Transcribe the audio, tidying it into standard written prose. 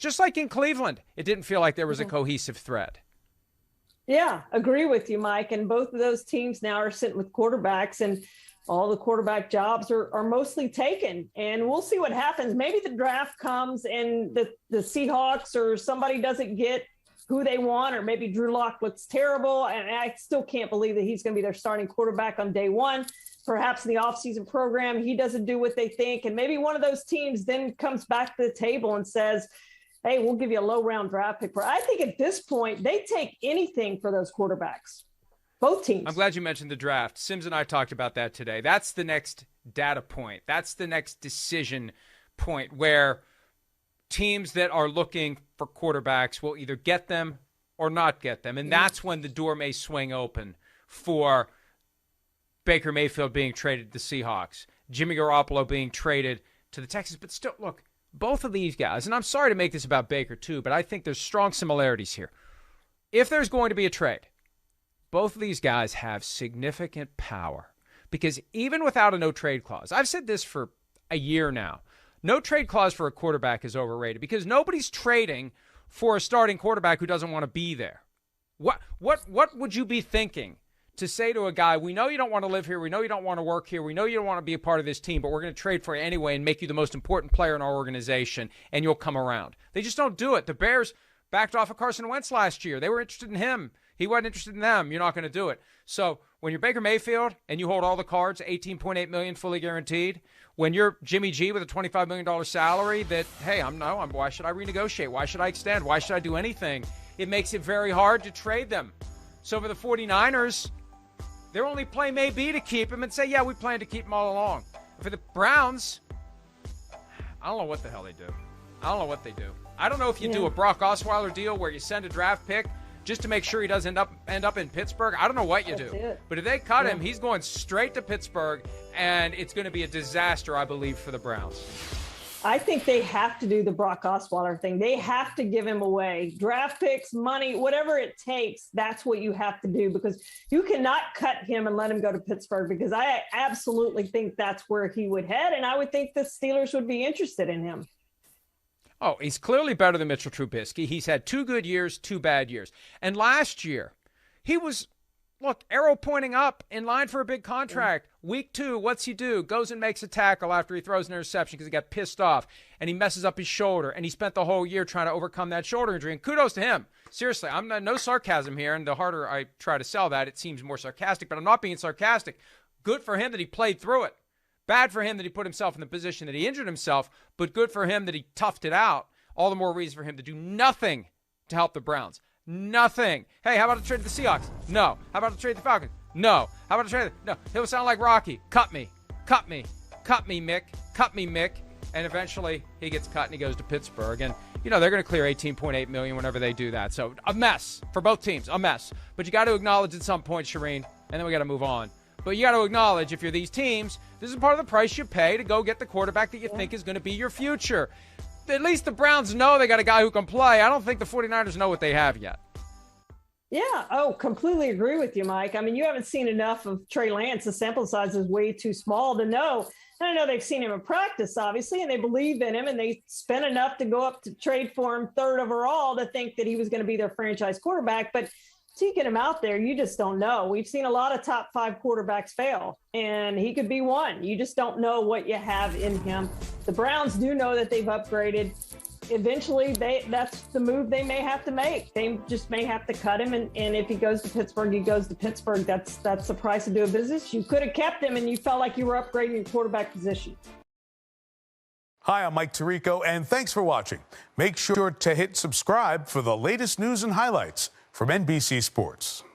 Just like in Cleveland, it didn't feel like there was a cohesive thread. Yeah, agree with you, Mike. And both of those teams now are sitting with quarterbacks, and all the quarterback jobs are mostly taken. And we'll see what happens. Maybe the draft comes and the Seahawks or somebody doesn't get who they want, or maybe Drew Lock looks terrible. And I still can't believe that he's going to be their starting quarterback on day one. Perhaps in the offseason program, he doesn't do what they think. And maybe one of those teams then comes back to the table and says, hey, we'll give you a low round draft pick. I think at this point, they take anything for those quarterbacks. Both teams. I'm glad you mentioned the draft. Sims and I talked about that today. That's the next data point. That's the next decision point where teams that are looking for quarterbacks will either get them or not get them. And that's when the door may swing open for Baker Mayfield being traded to the Seahawks, Jimmy Garoppolo being traded to the Texans. But still, look, both of these guys, and I'm sorry to make this about Baker too, but I think there's strong similarities here. If there's going to be a trade, both of these guys have significant power, because even without a no-trade clause, I've said this for a year now, no-trade clause for a quarterback is overrated because nobody's trading for a starting quarterback who doesn't want to be there. What would you be thinking to say to a guy, we know you don't want to live here, we know you don't want to work here, we know you don't want to be a part of this team, but we're going to trade for you anyway and make you the most important player in our organization, and you'll come around. They just don't do it. The Bears backed off of Carson Wentz last year. They were interested in him. He wasn't interested in them. You're not going to do it. So when you're Baker Mayfield and you hold all the cards, $18.8 million fully guaranteed, when you're Jimmy G with a $25 million salary that, hey, why should I renegotiate? Why should I extend? Why should I do anything? It makes it very hard to trade them. So for the 49ers, their only play may be to keep him and say, yeah, we plan to keep him all along. For the Browns, I don't know what the hell they do. I don't know what they do. I don't know if you do a Brock Osweiler deal where you send a draft pick just to make sure he doesn't end up in Pittsburgh. I don't know what you do. But if they cut him, he's going straight to Pittsburgh, and it's going to be a disaster, I believe, for the Browns. I think they have to do the Brock Osweiler thing. They have to give him away. Draft picks, money, whatever it takes, that's what you have to do, because you cannot cut him and let him go to Pittsburgh, because I absolutely think that's where he would head, and I would think the Steelers would be interested in him. Oh, he's clearly better than Mitchell Trubisky. He's had 2 good years, 2 bad years. And last year, he was, arrow pointing up, in line for a big contract. Week 2, what's he do? Goes and makes a tackle after he throws an interception because he got pissed off, and he messes up his shoulder, and he spent the whole year trying to overcome that shoulder injury. And kudos to him. Seriously, I'm no sarcasm here, and the harder I try to sell that, it seems more sarcastic, but I'm not being sarcastic. Good for him that he played through it. Bad for him that he put himself in the position that he injured himself, but good for him that he toughed it out. All the more reason for him to do nothing to help the Browns. Nothing. Hey, how about a trade to the Seahawks? No. How about a trade to the Falcons? No. How about a trade? No. He'll sound like Rocky. Cut me. Cut me. Cut me, Mick. Cut me, Mick. And eventually he gets cut and he goes to Pittsburgh. And, they're going to clear $18.8 million whenever they do that. So a mess for both teams. A mess. But you got to acknowledge at some point, Charean, and then we got to move on. But you got to acknowledge, if you're these teams, this is part of the price you pay to go get the quarterback that you think is going to be your future. At least the Browns know they got a guy who can play. I don't think the 49ers know what they have yet. Yeah. Oh, completely agree with you, Mike. I mean, you haven't seen enough of Trey Lance. The sample size is way too small to know. And I know they've seen him in practice, obviously, and they believe in him, and they spent enough to go up to trade for him 3rd overall to think that he was going to be their franchise quarterback. But to get him out there, you just don't know. We've seen a lot of top 5 quarterbacks fail, and he could be one. You just don't know what you have in him. The Browns do know that they've upgraded. Eventually, that's the move they may have to make. They just may have to cut him, and if he goes to Pittsburgh, he goes to Pittsburgh. That's the price of doing business. You could have kept him, and you felt like you were upgrading your quarterback position. Hi, I'm Mike Tirico, and thanks for watching. Make sure to hit subscribe for the latest news and highlights from NBC Sports.